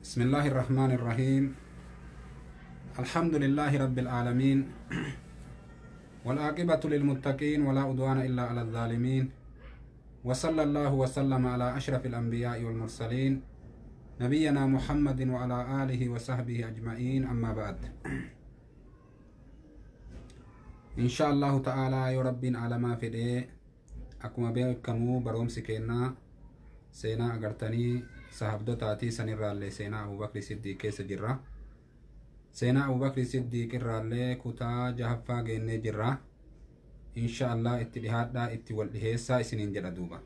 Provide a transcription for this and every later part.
بسم الله الرحمن الرحيم. الحمد لله رب العالمين، والعاقبة للمتقين ولا عدوان إلا على الظالمين، وصلى الله وسلم على أشرف الأنبياء والمرسلين نبينا محمد وعلى آله وصحبه أجمعين. أما بعد، إن شاء الله تعالى يا رب على ما في دي أكما بيكمو بروم سكينا سينا أغرتني صحابدو تاتي سنرى اللي سينا أبوبكرsiddiiq كيس جرة. سينا أبوبكرsiddiiq الرالي كتا جهفا جيني جرة. إن شاء الله اتدهاد دا اتوالدهيسا سنين جرة دوبا.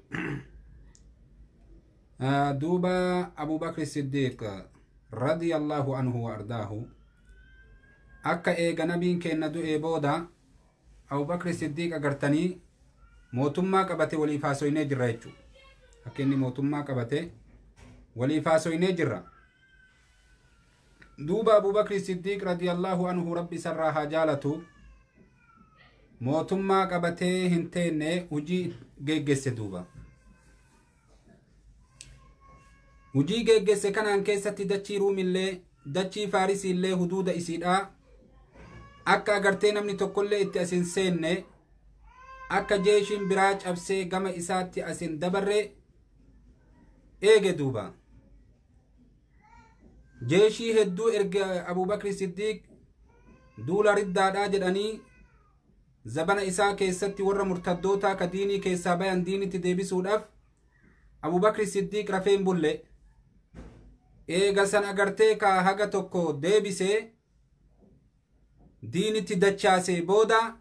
دوبا أبوبكرsiddiiq رضي الله عنه وأرضاه أكا إيغا نبين كينا دو إيبودا أبوبكرsiddiiq أغرتني موتما قبته وليفاسويني جرة. أكيني موتما قبته وليفاسويني جرة. دوبا أبوبكرsiddiiq رضي الله عنه ربي سراها جالته موتما قبته هنتين وجي جيجس. دوبا وجي جيجس كان انكيسة دچي روم اللي دچي فارسي اللي حدود اسيدا اكا اگرتين امني تقل اتي اسين سين اكا جيشين براج ابسي غم اساتي اسين دبر ايجي. دوبا جيشي هدو ارجع أبوبكرsiddiiq دولا ردادا جداني زبنا إساء كيستي ورى مرتدوتا كديني كيسا بيان ديني تدبي سودف أبوبكرsiddiiq رفين بولي إيغا سن أغرتي كا هغا توكو ديبي سي ديني تدچاسي بودا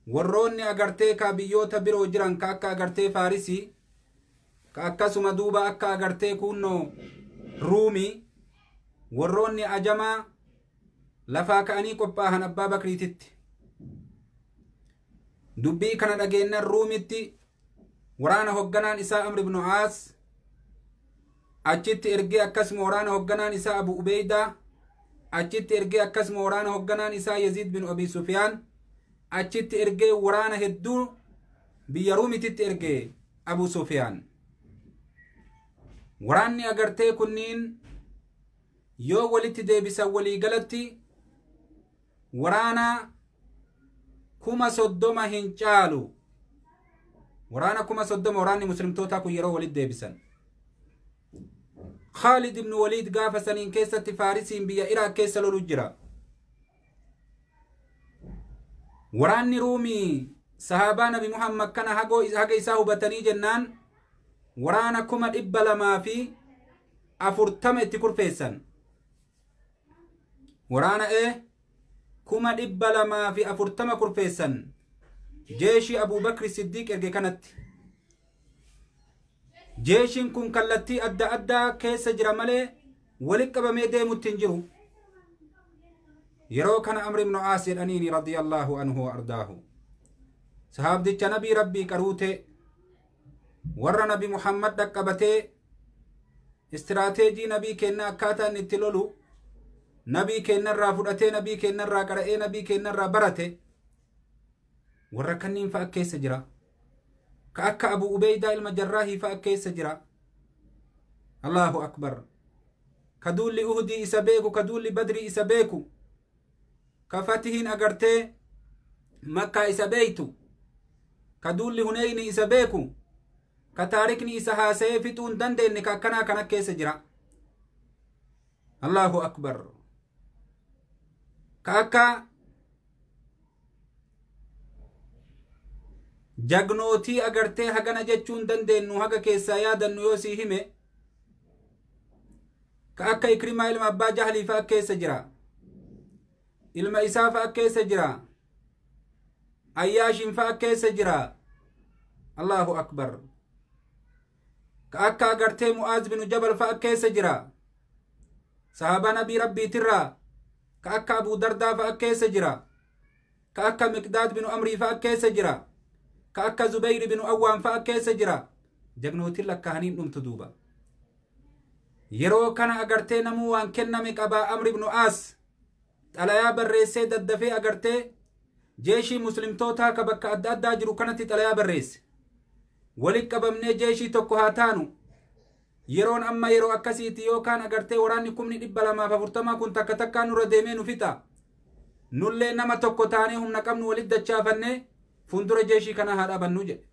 وروني أغرتي كا بيوتا برو جران كاكا أغرتي فارسي كاكا سما دوبا أكا أغرتي كونو رومي warroonni ajamaa lafaa ka'anii qophaahan abbaa bakriititti dubbii kana dhageennan ruumitti waraana hogganaan isaa amr ibn aas achitti ergee akkasuma waraana hogganaan isaa abu ubeydaa achitti ergee akkasuma waraana hogganaan isaa yaziid bin abi sufyaan achitti ergee waraana hedduu biyya ruumititti ergee abu sufyaan. waraanni agartee kunniin yoo walitti deebisan walii galatti waraana 30,000 hin caalu. waraana 30,000 waraanni muslimtoota kun yeroo walitti deebisan. Khalid ibn Walid gaafa saniin keessatti Faarisiin biyya Iraaq keessa lolu jira. waraanni Ruumii sahaabaa Nabi Muhammad kana haga isaa hubatanii jennaan waraana 240 itti kurfeessan. waraana 240 kurfeessan jeeshii Abuubakrsiddiiq erge kanatti. jeeshiin kun kallattii adda addaa keessa jira malee walitti qabamee deemutti hin jiru. yeroo kana amr ibn aas jedhaniini radiyallahu anhu wa ardaahu sahaabdicha nabii rabbii qaruute warra nabi Muhammad dhaqqabatee istirateejii nabii kenna akkaataan itti lolu nabii kennarraa fudhatee nabii kennarraa qara'ee nabii kennarraa barate warra kanniin fa'a keessa jira. ka akka abu ubeydaa ilma jarraahii fa'a keessa jira. allahu akbar. ka duulli uhudii isa beeku, ka duulli badrii isa beeku, ka fatihiin agartee makkaa isa beeytu, ka duulli huneyni isa beeku, ka taarikni isa haasa'ee fixuun dandeenye ka akkanaa kana keessa jira. allahu akbar. ka akka jagnootii agartee hagana jechuun dandeenyu haga keessaa yaadannu yoo sii hime ka akka Ikrimaa ilma abbaa jahlii fa'a keessa jira. ilma isaa fa'a keessa jira. ayyaashin fa'a keessa jira. allahu akbar. ka akka agartee Mu'aaz bin Jabal fa'a keessa jira. sahaabaa nabii rabbiitirraa ka akka Abuu Dardaa fa'a keessa jira. ka akka Miqdaad bin Amrii fa'a keessa jira. ka akka Zubayr bin Awwaan fa'a keessa jira. jagnootiin lakkaa'aniin dhumtu duuba. yeroo kana agartee namuu waan kenname qabaa. amr ibn aas xalayaa barreessee daddafee agartee jeeshii muslimtootaa ka bakka adda addaa jiru kanatti xalayaa barreesse. walitti qabamnee jeeshii tokko haa taanu yeroon amma yeroo akkasiiti yookaan agartee waraanni 240 kun takka takkaan nurra deemee nu fixa nullee nama tokko taanee humna qabnu walit dachaafannee fundura jeeshii kana haa dhabannu jedhe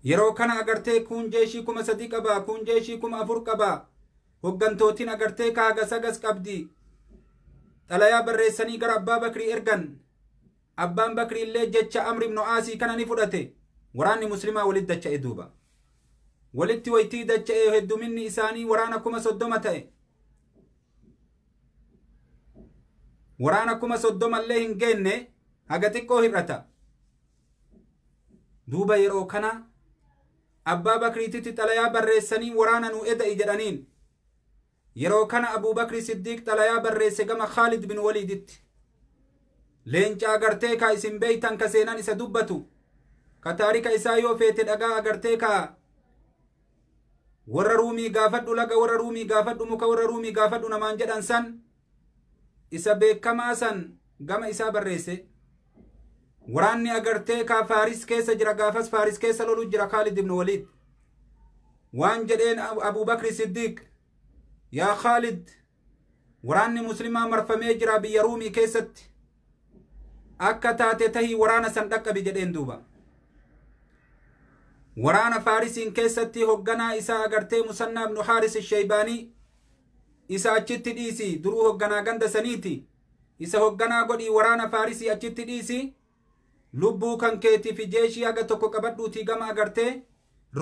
yeroo kana agartee kun jeeshii 3,000 qaba kun jeeshii 4,000 qaba hoggantootiin agartee kaaga sagas qabdi xalayaa barreessanii gara abbaa bakrii ergan abbaan bakrii illee jecha amri ibn aasii kana ni fudhate waraanni muslimaa walit dacha'e duuba walitti waytii dacha'e hedduminni isaanii waraana 30,000 ta'e waraana 30,000 illee hin geenne haga xiqqoo hir'ata duuba yeroo kana abbaa bakriititti xalayaa barreessanii waraana nu eda'i jedhaniin yeroo kana Abubakarsiddiiq xalayaa barreesse gama Khaalid bin Waliiditti leenca agartee ka isin beeytan ka seenan isa dubbatu ka taarika isaa yoo feete dhagaa agartee ka warra ruumii gaafadhu laga warra ruumii gaafadhu muka warra ruumii gaafadhu namaan jedhan san isa beekamaa san gama isaa barreesse waraanni agartee ka Faaris keessa jira gaafas Faaris keessa lolu jira Khaalid ibn Waliid waan jedheen Abubakarsiddiiq yaa Khaalid waraanni muslimaa marfamee jira biyya ruumii keessatti akka taate tahii waraana san dhaqqabi jedheen duuba waraana Faarisiin keessatti hogganaa isaa agartee Musannaa ibn Haaris Shaybaanii isa achitti dhiisi duruu hogganaa ganda saniiti isa hogganaa godhii waraana Faarisii achitti dhiisi lubbuu kan keetii fi jeeshii haga tokko qabadhuutii gama agartee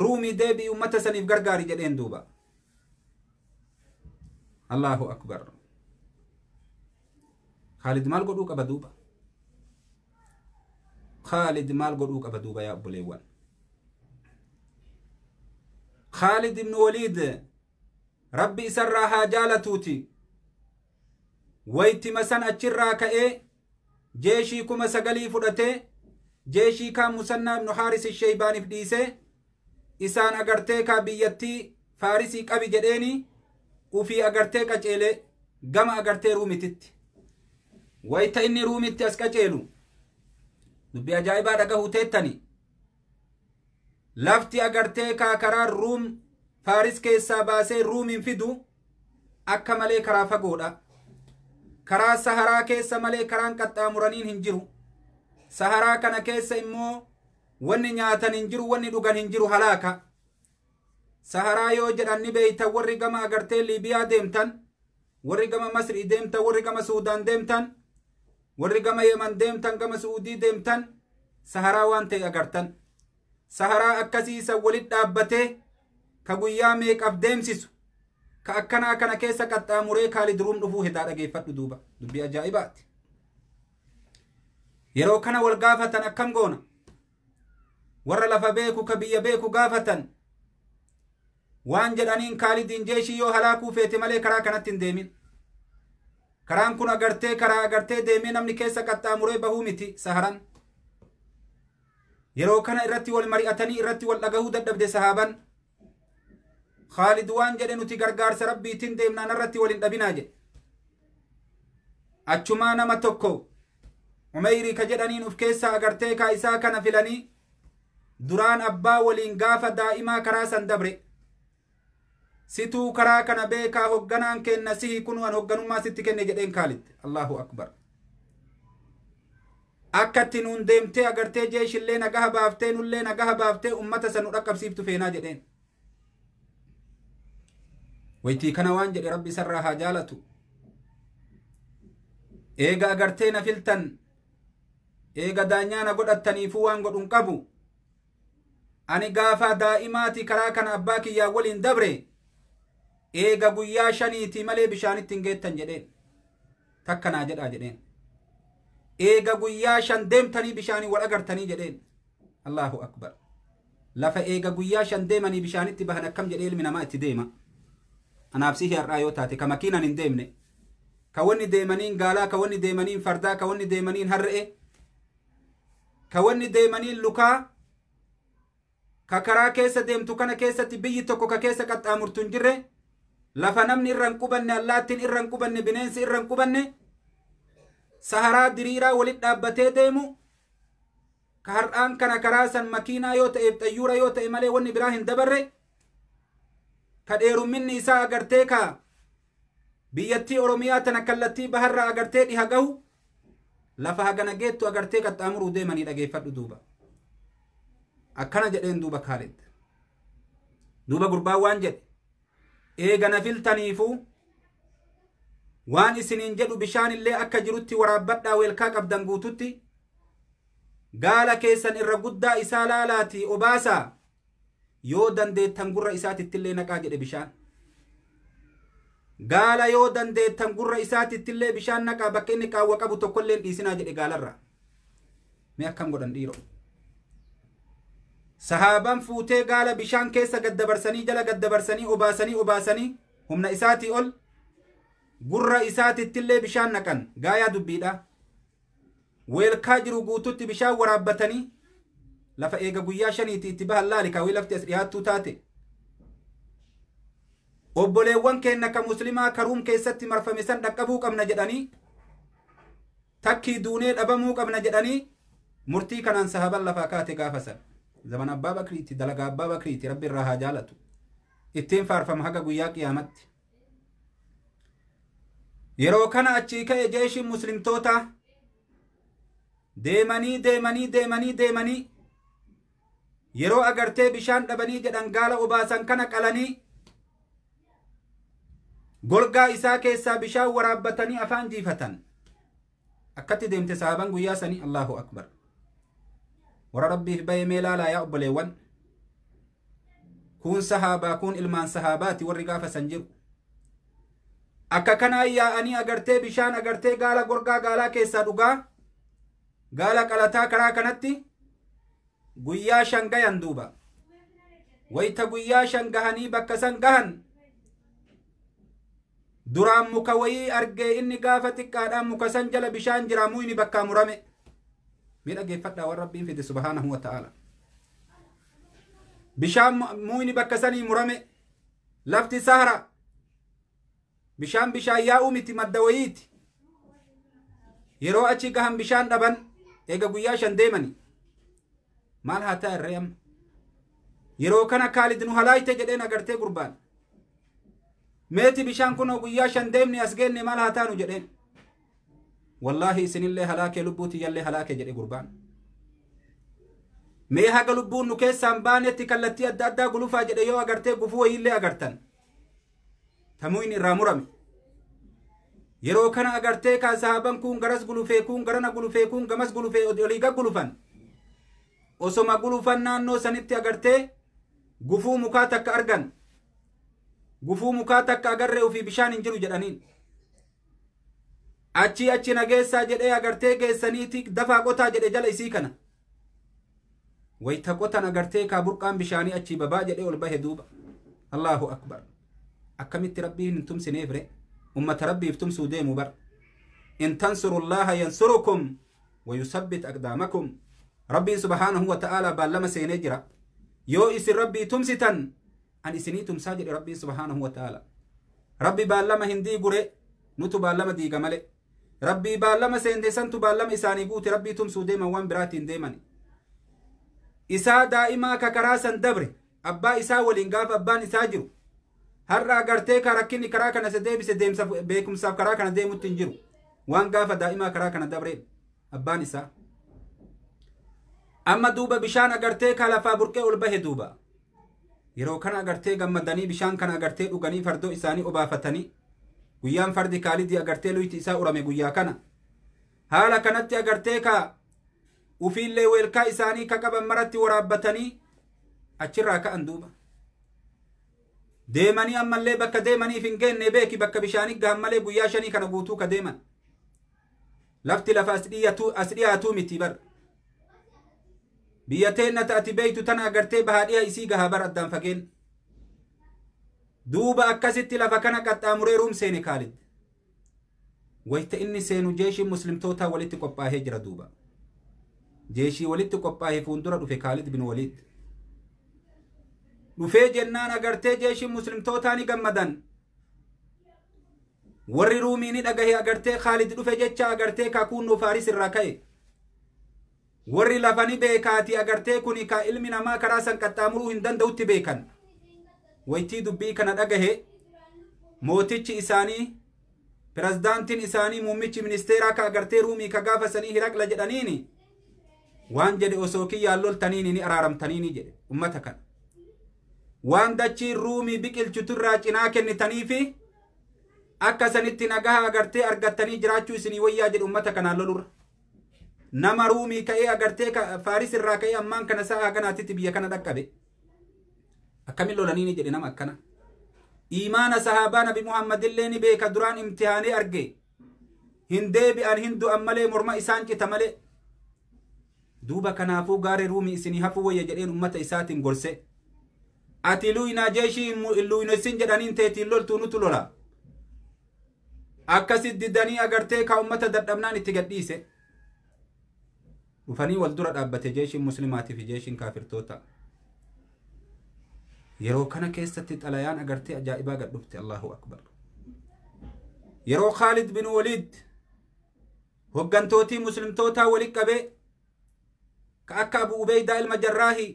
ruumii deebii ummata saniif gargaari jedheen duuba Allahu akbar Khaalid maal godhuu qaba duuba Khaalid maal godhuu qaba duuba yaa obboleewwan Khaalid ibn Waliid rabbi isarraa haa jaalatuuti wayti masan achirraa ka'ee jeeshii 9,000 fudhatee jeeshii kaan Musannaa ibn Haaris Shaybaaniif dhiisee isaan agartee ka biyyattii Faarisii qabi jedheeni ufii agartee qaceele gama agartee ruumititti wayta inni ruumitti as qaceelu dubbi ajaa'ibaa dhagahuu teettani lafti agartee ka karaa ruum Faaris keessaa baasee ruumiin fidu akka malee karaa fagoodha karaa saharaa keessa malee karaan qaxxaamuraniin hin jiru saharaa kana keessa immoo wanni nyaatan hin jiru wanni dhugan hin jiru halaaka saharaa yoo jedhan ni beeytan warri gama agartee Liibiyaa deemtan warri gama Masrii deemtan warri gama Suudaan deemtan warri gama Yemen deemtan gama Suudii deemtan saharaa waan ta'e agartan saharaa akkasiisa walit dhaabbatee ka guyyaa meeqaf deemsisu ka akkanaa kana keessa qaxxaamuree Khaalid ruum dhufuu hedaa dhageeffadhu duuba dubbii ajaa'ibaati yeroo kana wal gaafatan akkam goona warra lafa beeku ka biyya beeku gaafatan waan jedhaniin Khaalidiin jeeshii yoo halaakuu feete malee karaa kanatti hin deemin karaan kun agartee karaa agartee deemee namni keessa qaxxaamuree bahuu miti saharan yeroo kana irratti wal mari'atanii irratti wal dhagahuu dadhabde sahaaban Khaalid waan jedhe nuti gargaarsa rabbiitiin deemnaan irratti wal hin dhabinaa jedhe achumaa nama tokko Umeyrii ka jedhaniin uf keessaa agartee ka isaa kana filanii duraan abbaa waliin gaafa daa'imaa karaa san dabre situu karaa kana beekaa hogganaan kenna sihi kun waan hogganummaa sitti kenne jedheen Khaalid Allahu akbar akkatti nuun deemtee agartee jeeshillee nagaha baaftee nullee nagaha baaftee ummata san nu dhaqqabsiiftu feenaa jedheen waytii kana waan jedhe rabbi isarraa haa jaalatu eega agartee na filtan eega daanyaana godhattaniifuu waan godhun qabu ani gaafa daa'imaati karaa kana abbaa kiyyaa waliin dabre eega guyyaa 5 malee bishaanitti hin geettan jedheen takkanaa jedhaa jedheen eega guyyaa 5 deemtanii bishaanii wal agartanii jedheen Allahu akbar lafa eega guyyaa 5 deemanii bishaanitti bahan akkam jedhee ilmi namaa itti deema anaabsii har'aa yoo taate ka makiinan hin deemne ka wanni deemaniin gaalaa ka wanni deemaniin fardaa ka wanni deemaniin harre'e ka wanni deemaniin lukaa ka karaa keessa deemtu kana keessatti biyyi tokko ka keessa qaxxaamurtu hin jirre lafa namni irra hin qubanne allaattiin irra hin qubanne bineensi irra hin qubanne saharaa diriiraa walit dhaabbatee deemu ka har'aan kana karaa san makiinaa yoo ta'eef xayyuura yoo ta'e malee wanni biraa hin dabarre kadheerumminni isaa agartee ka biyyattii Oromiyaa tana kallattii baharraa agartee dhiha gahu lafa hagana geettu agartee qaxxaamuruu deemanii dhageeffadhu duuba akkana jedheen duuba Kaalid duuba gurbaan waan jedhe eegana filtaniifu waan isiniin jedhu bishaan illee akka jirutti waraabbadhaa weelkaa qabdan guututti gaala keessan irra guddaa isaa laalaati obaasaa yoo dandeettan gurra isaatitti illee naqaa jedhe bishaan gaala yoo dandeettan gurra isaatitti illee bishaan naqaa bakka inni qaawwa qabu tokkollee dhiisinaa jedhe gaalarra mee akkam godhan dhiiro sahaaban fuutee gaala bishaan keessa gaddabarsanii jala gaddabarsanii obaasanii humna isaatii ol gurra isaatitti illee bishaan naqan gaayaa dubbiidha weelkaa jiru guututti bishaan waraabbatanii lafa eega guyyaa shaniiti itti bahan laali kaawii lafti as dhiyaattuu taate obboleewwan keenna ka muslimaa karuum keessatti marfame san dhaqqabuu qabna jedhanii takkii duunee dhabamuu qabna jedhanii murtii kanaan sahaban lafaa kaate gaafa san zaman abbaa bakriiti dalagaa abbaa bakriiti rabbi irraa haa jaalatu ittiin faarfama haga guyyaa qiyaamatti yeroo kana achii ka'e jeeshiin muslimtoota deemanii yeroo agartee bishaan dhabanii jedhan gaala obaasan kana qalanii golgaa isaa keessaa bishaan waraabbatanii afaan jiifatan akkatti deemte sahaban guyyaa sanii Allahu akbar warra rabbiif baye mee laalaa yaa obboleewwan kun sahaabaa kun ilmaan sahaabaati warri gaafa san jiru akka kanaa yaa'anii agartee bishaan agartee gaala gorgaa gaalaa keessaa dhugaa gaala qalataa karaa kanatti guyyaa shan gayan duuba wayta guyyaa shan gahanii bakka san gahan duraan muka wayii argee inni gaafa xiqqaadhaan muka san jala bishaan jira muyni bakkaa murame miidhageeffadhaa warra rabbiin fide subhaanahu wa ta'ala bishaan muyni bakka sanii murame lafti sahara bishaan yaa'uu miti madda wayiiti yeroo achi gahan bishaan dhaban eega guyyaa shan deemani maal haa ta'a irree amma yeroo kana Kaalid nu halaayte jedheen agartee gurbaan meeti bishaan kunoo guyyaa shan deemni as geenne maal haa taanu jedheen wallaahi isinillee halaakee lubbuuti yallee halaakee jedhe gurbaan mee haga lubbuun nu keessaan baanetti kallattii adda addaa gulufaa jedhe yoo agartee gufuu wayiillee agartan tamuun irraa murame yeroo kana agartee kaa sahaban kun garas gulufee kun garana gulufee kun gamas gulufee olii gaggulufan osoma gulufan naannoo sanitti agartee gufuu mukaa takka argan gufuu mukaa takka agarree ofii bishaan hin jiru jedhaniin achi nageessaa jedhee agartee geessaniiti dafaa qotaa jedhe jala isii kana wayta qotan agartee kaa burqaan bishaanii achii babaa jedhee ol bahe duuba Allahu akbar akkamitti rabbiin hin tumsineef re ummata rabbiif tumsuu deemu bar in tansurullaha yansurukum wa yusabbit aqdamakum rabbiin subhaanahu wa ta'ala baallama seenee jira yoo isin rabbii tumsitan an isinii tumsaa jedhe rabbiin subhaanahu wa ta'ala rabbi baallama hin diigure nutu baallama diiga male rabbii baallama seente santu baallama isaanii guute rabbii tumsuu deeman waan biraatiin deemani isaa daa'imaa ka karaa san dabre abbaa isaa waliin gaafa abbaan isaa jiru har'a agartee ka rakkinni karaa kana se deebise deemsa beekumsaaf karaa kana deemutti hin jiru waan gaafa daa'imaa karaa kana dabre abbaan isaa amma duuba bishaan agartee ka lafaa burqee ol bahe duuba yeroo kana agartee gammadanii bishaan kana agartee dhuganii fardoo isaanii obaafatanii guyyaan fardi Kaalidii agartee luyti isaa urame guyyaa kana haala kanatti agartee ka ufiillee weelkaa isaanii ka qaban maratti waraabbatanii achirraa ka'an duuba deemanii ammallee bakka deemaniif hin geenne beeki bakka bishaanii gahan malee guyyaa shanii kana guutuu ka deeman lafti lafa as dhiyaatuu miti bar biyya teenna ta'ati beeytu tana agartee bahaadhiya isii gahaa bar addaan fageen duuba akkasitti lafa kana qaxxaamuree ruum seene Kaalid wayta inni seenu jeeshii muslimtootaa walitti qophaahee jira duuba jeeshii walitti qophaahee fuuldura dhufe Kaalid bin Waliid dhufee jennaan agartee jeeshii muslimtootaa ni gammadan warri ruumii ni dhagahe agartee Kaalid dhufe jecha agartee kaakuunnoo Faaris irraa ka'e warri lafani beekaati agartee kuni ka ilmi namaa karaa san qaxxaamuruu hin danda'utti beekan waytii dubbii kana dhagahe mootichi isaanii pirezidaantiin isaanii muummichi ministeeraa ka agartee ruumii ka gaafasanii Hiraqla jedhaniini waan jedhe osoo kiyyaan loltaniini ni araaramtaniini jedhe ummata kana waan dachii ruumii biqilchuturraa cinaa kennitaniifi akka sanitti nagaha agartee argattanii jiraachuu isinii wayyaa jedhe ummata kanaan lolurra nama ruumii ka'ee agartee Faaris irraa ka'ee ammaan kana sa'a kanaatitti biyya kana dhaqqabe akkamin lolaniini jedhe nama akkana iimaana sahaabaa nabi Muhammadillee ni beeka duraan imtihaanee arge hin deebi'an hin du'an malee morma isaan cita malee duuba kanaafuu gaare ruumii isinii hafuu wayya jedheen ummata isaatiin gorse ati luuyinaa jeeshii luuyinosin jedhaniin teetiin loltuu nutu lola akkasit diddanii agartee ka ummata dadhabnaan itti gadhiise dhufanii wal dura dhaabbate jeeshiin muslimaatii fi jeeshiin kaafirtoota yeroo kana keessatti xalayaan agartee ajaa'ibaa gad dhufte Allahu akbar yeroo Khaalid bin Waliid hoggantootii muslimtootaa walitti qabee ka akka Abu Ubeydaa ilma Jarraahi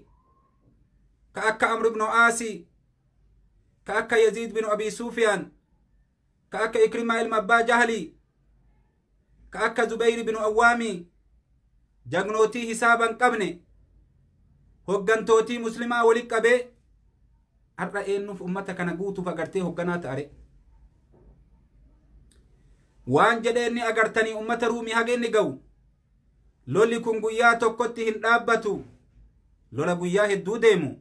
ka akka Amr ibn Aasi ka akka Yaziid bin Abi Sufyaan ka akka Ikrimaa ilma Abbaa Jahli ka akka Zubayr bin Awwaami jagnootii hisaaban qabne hoggantootii muslimaa walitti qabee har'a eennuuf ummata kana guutuuf agartee hogganaa ta'are waan jedheenni agartanii ummata ruumii hageenni ga'u lolli kun guyyaa tokkotti hin dhaabbatu lola guyyaa hedduu deemu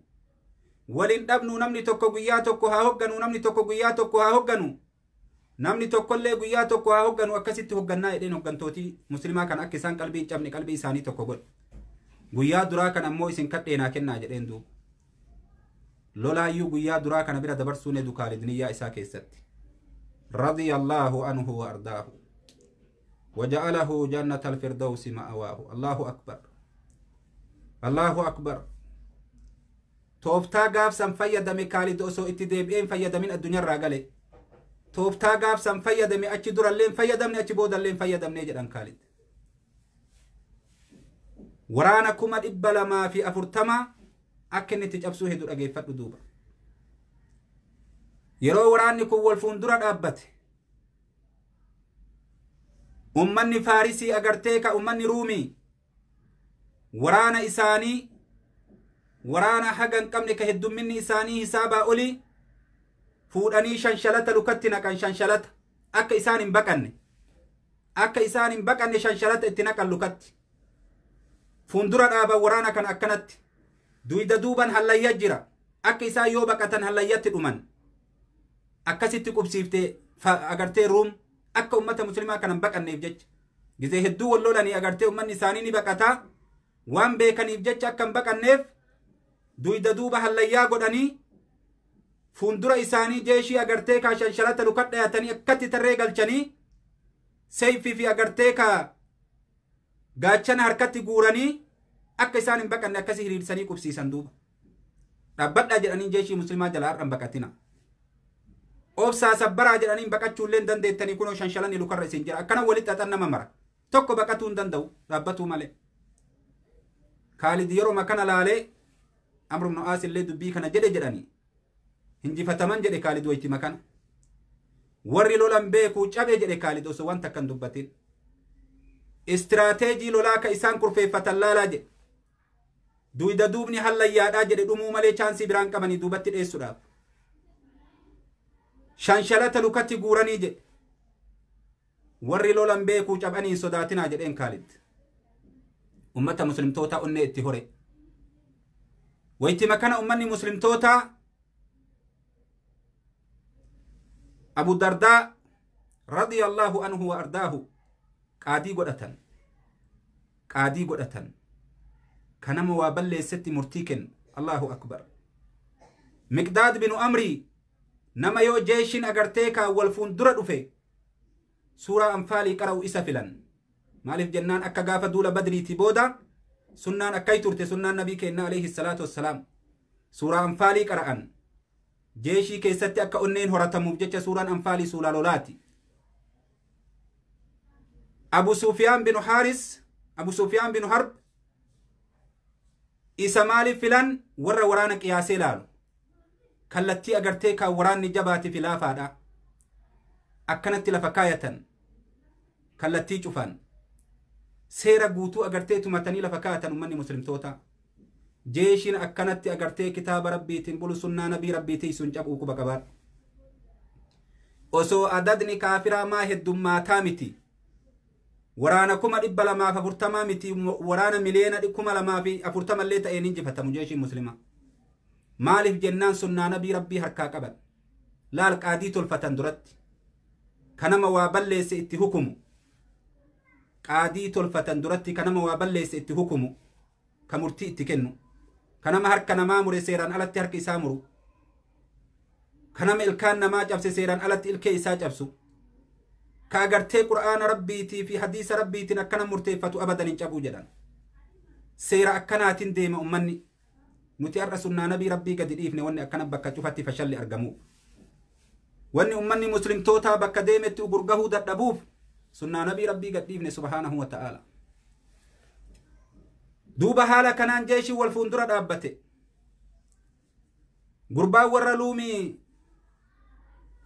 waliin dhabnu namni tokko guyyaa tokko haa hogganu namni tokko guyyaa tokko haa hogganu namni tokkollee guyyaa tokko haa hogganu akkasitti hoggannaa jedheen hoggantootii muslimaa kan akka isaan qalbii hin cabne qalbii isaanii tokko godhe guyyaa duraa kan ammoo isin kadheenaa kennaa jedheen duuba lolaayyuu guyyaa duraa kana bira dabarsuun edu Khaalid niyyaa isaa keessatti radiyallahu anhu wa ardaahu waja'alahu jannata alfirdawsi ma'awaahu Allahu akbar Allahu akbar tooftaa gaafsan fayyadame Khaalid osoo itti deebi'een fayyadamin addunyaarraa gale tooftaa gaafsan fayyadame achi duralleen fayyadamne achi boodalleen fayyadamne jedhan Khaalid waraana 240 akka inni itti cabsuu hedduu dhageeffadhu duuba yeroo waraanni kun wal fuundura dhaabbate ummanni Faarisii agartee ka ummanni Ruumii waraana isaanii waraana hagan qabne ka heddumminni isaanii hisaabaa olii fuudhanii shanshalata lukatti naqan shanshalata akka isaan hin baqanne shanshalata itti naqan lukatti fuundura dhaaban waraana kan akkanatti duyda duuban hallayya jira akka isaan yoo baqatan hallayyatti dhuman akkasitti qubsiifte agartee Ruum akka ummata muslimaa kanan baqanneef jecha gizee hedduu wal lolanii agartee ummanni isaanii ni baqataa waan beekaniif jecha akka hin baqanneef duyda duuba hallayyaa godhanii fuundura isaanii jeeshii agartee ka shanshalata lukat dhayatanii akkatti tarree galchanii seeyfii fi agartee ka gaachana harkatti guuranii akka isaan hin baqanne akkasii hiriirsanii qubsiisan duuba dhaabbadhaa jedhanii jeeshii muslimaa jalaa har'an baqatina obsaa sabbaraa jedhanii baqachuullee dandeettanii kunoo shanshalanii lukarra isin jira akkana walitti xaxan nama mara tokko baqatuu hin danda'u dhaabbatuu malee Khaalid yeroo makana laalee Amr ibn Aas illee dubbii kana jedhanii hinjifataman jedhe Khaalid wayti makana warri lolan beekuu cabee jedhe Khaalid osoo wanta akkan dubbatin istiraateejii lolaa ka isaan kurfeeffatan laalaa jedhe duyda duubni hallayyaadhaa jedhe dhumuu malee chaansii biraan qabanii duubatti dheessuudhaaf shanshalata lukatti guuranii jedhe warri lolan beekuu cabanii sodaatinaa jedheen Khaalid ummata muslimtoota onnee itti hore wayti makana ummanni muslimtoota Abu Dardaa radiyallahu anhu wa ardaahu qaadii godhatan kanama waa balleessetti murtii kennu Allahu akbar Miqdaad binu Amrii nama yoo jeeshin agartee ka wal fuundura dhufe suuraa anfaalii qara'u isa filan maaliif jennaan akka gaafa duula badriiti booda sunnaan akkay turte sunnaan nabii keenna alayhi salaatu wassalaam suuraa anfaalii qara'an jeeshii keessatti akka onneen horatamuuf jecha suuraan anfaalii suuraa lolaati Abu Sufyaan bin Harb isa maaliif filan warra waraana qiyaasee laalu kallattii agartee ka waraanni jabaati filaafaadha akkanatti lafa kaayatan kallattii cufan seera guutuu agartee tumatanii lafa kaayatan ummanni muslimtoota jeeshin akkanatti agartee kitaaba rabbiitiin bulu sunnaa nabii rabbiitii sun cabuu quba qabaadha osoo adadni kaafiraa maa heddummataa miti waraana 240 miti waraana miliyoona 240 illee ta'een injifatamu jeeshin muslima maaliif jennaan sunnaa nabii rabbii harkaa qaban laal qaadii tolfatan duratti kanama waa balleesse itti hukumu qaadii tolfatan duratti kanama waa balleesse itti hukumu ka murtii itti kennu kanama harka namaa mure seeraan alatti harka isaa muru kanama ilkaan namaa cabse seeraan alatti ilkee isaa cabsu ka agartee qur'aana rabbiitii fi hadiisa rabbiitiin akkana murteeffatu abadan hin cabuu jedhan seera akkanaatiin deema ummanni nuti har'a sunnaa nabii rabbii gadi dhiifne wanni akkana bakka cufatti fashalli argamu wanni ummanni muslimtoota bakka deemetti gurgahuu dadhabuuf sunnaa nabii rabbii gadi dhiifne subhaanahu wa ta'ala duuba haala kanaan jeeshi wal fuundura dhaabbate gurbaan warra luumii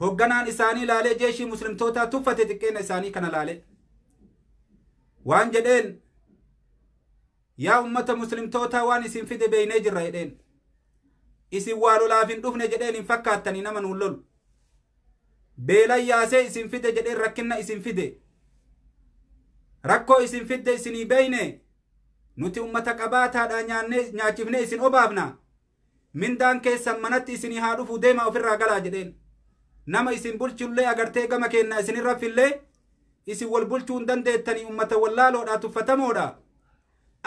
hogganaan isaanii laalee jeeshii muslimtoota tuffate xiqqeena isaanii kana laalee waan jedheen yaa ummata muslimtoota waan isin fide beeynee jirra jedheen isin waa lolaaf hin dhufne jedheen hin fakkaattanii nama nuun lolu beelan yaasee isin fide jedheen rakkinna isin fide rakkoo isin fidde isinii beeyne nuti ummata qabaataadha nyaachifne isin obaafna mindaan keessan manatti isinii haa dhufu deema ofirraa galaa jedheen nama isin bulchullee agartee gama keenna isinirra fillee isin wal bulchuu hin dandeettanii ummata wallaaloodha tuffatamoodha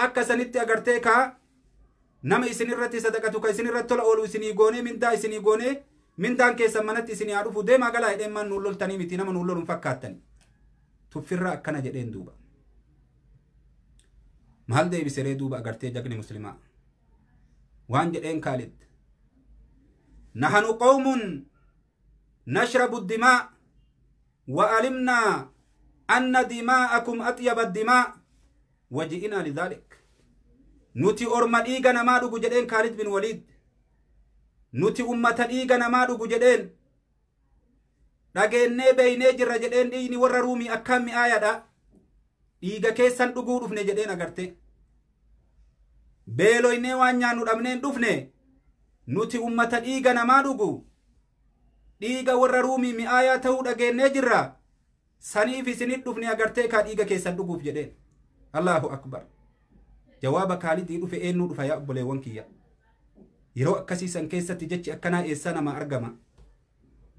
akka sanitti agartee ka nama isinirratti sadaqatu ka isinirratti tola oolu isinii goonee mindaa isinii goonee mindaan keessan manatti isinii haa dhufu deemaa galaa jedheen maan nuun loltanii miti nama nuun loluun fakkaattani tuffirra akkana jedheen duuba maal deebisee duuba agartee jagni muslimaa waan jedheen Kaalid nahanu qawmun نشرب الدماء وعلمنا أن دماءكم أطيب الدماء وجئنا لذلك نتي أرمى إيغانا ما دوغو جدين خالد بن وليد نتي أمة إيغانا ما دوغو جدين dhageenyee beeynee jirra jedheen dhiigni warra ruumii akkam mi'aayadha dhiiga keessan dhuguu dhufne jedheen agarte beeloynee waan nyaannu dhabneen dhufne nuti ummata dhiiga namaa dhugu dhiiga warra ruumii mi'aayaa ta'uu dhageenyee jirra saniif isinit dhufne agartee kaa dhiiga keessan dhuguuf jedheen Allahu akbar jawaaba Kaalidii dhufe eenyuu dhufa yaa obboleewwan kiyya yeroo akkasiisan keessatti jechi akkanaa eessa nama argama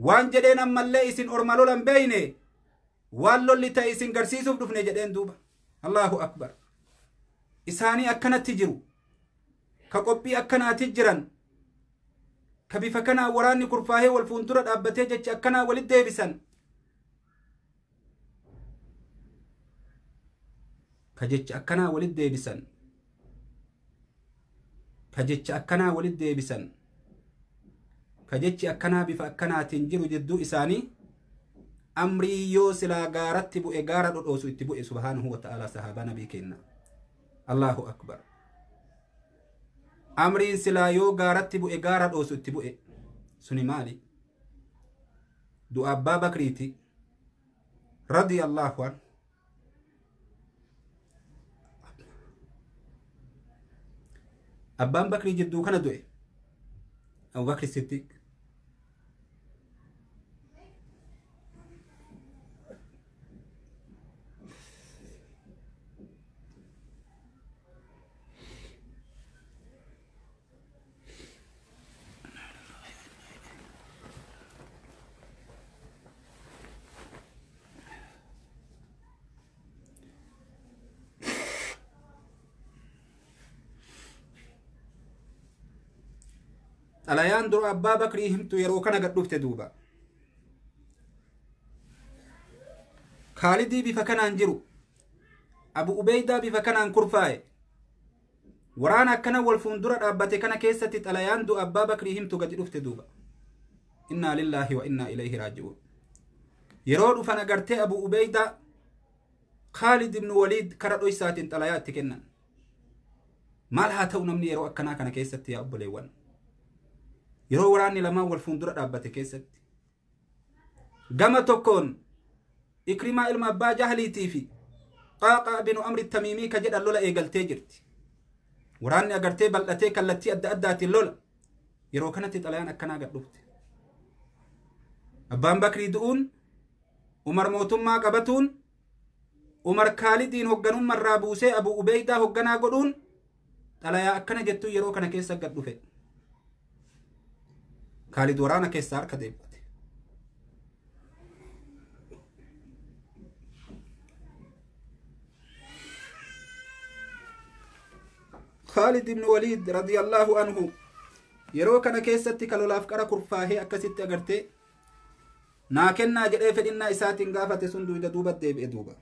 waan jedheen ammallee isin orma lolan beeyne waan lolli ta'e isin garsiisuuf dhufne jedheen duuba Allahu akbar isaanii akkanatti jiru ka qophii akkanaati jiran ka bifa kanaa waraanni kurfaahee wal fuundura dhaabbatee jechi akkanaa walit deebisan ka jechi akkanaa walit deebisan ka jechi akkanaa walit deebisan ka jechi akkanaa bifa akkanaatiin jiru jidduu isaanii amrii yoo silaa gaaratti bu'e gaara dhodhoosu itti bu'e subhaanahu wa ta'ala sahaaba nabii kenna Allahu akbar amriin silaa yoo gaaratti bu'e gaara dhoosu itti bu'e suni maali du'a abbaa bakriiti radiyallahu an abbaan bakrii jidduu kana du'e Abu Bakr Siddiq alayaan dura abbaa bakrii himtu yeroo kana gad dhufte duuba Kaalidii bifa kanaan jiru Abu Ubeydaa bifa kanaan kurfaa'e waraana akkana wal fuundura dhaabbate kana keessatti xalayaan dura abbaa bakrii himtu gad dhufte duuba inna lillahi wa inna ilayhi raaji'uun yeroo dhufan agartee Abu Ubeydaa Khalid ibn Walid kara dhoysaatiin xalayaa itti kennan maal haa ta'u namni yeroo akkanaa kana keessatti yaa obboleewwan yeroo waraanni lamaan wal fuundura dhaabbate keessatti gama tokkoon Ikrimaa ilma abbaa Jahliitii fi Qaaqa binu Amri Tamiimii ka jedhan lola eegaltee jirti. Waraanni agartee bal'atee kallattii adda addaatiin lola. Yeroo kanatti xalayaan akkanaa gad dhufte. Abbaan Bakrii du'uun, Umar mootummaa qabatuun, Umar Kaalidiin hoogganummarraa buusee Abu Ubeydaa hoogganaa godhuun xalayaa akkana jettu yeroo kana keessa gad dhufe. Kaalid waraana keessaa harka deebate. Khalid ibn Walid radiyallahu anhu yeroo kana keessatti kalolaaf qara kurfaahee akkasitti agarte naa kennaa jedhee fedhinnaa isaatiin gaafate sun duuba deebi'e duuba.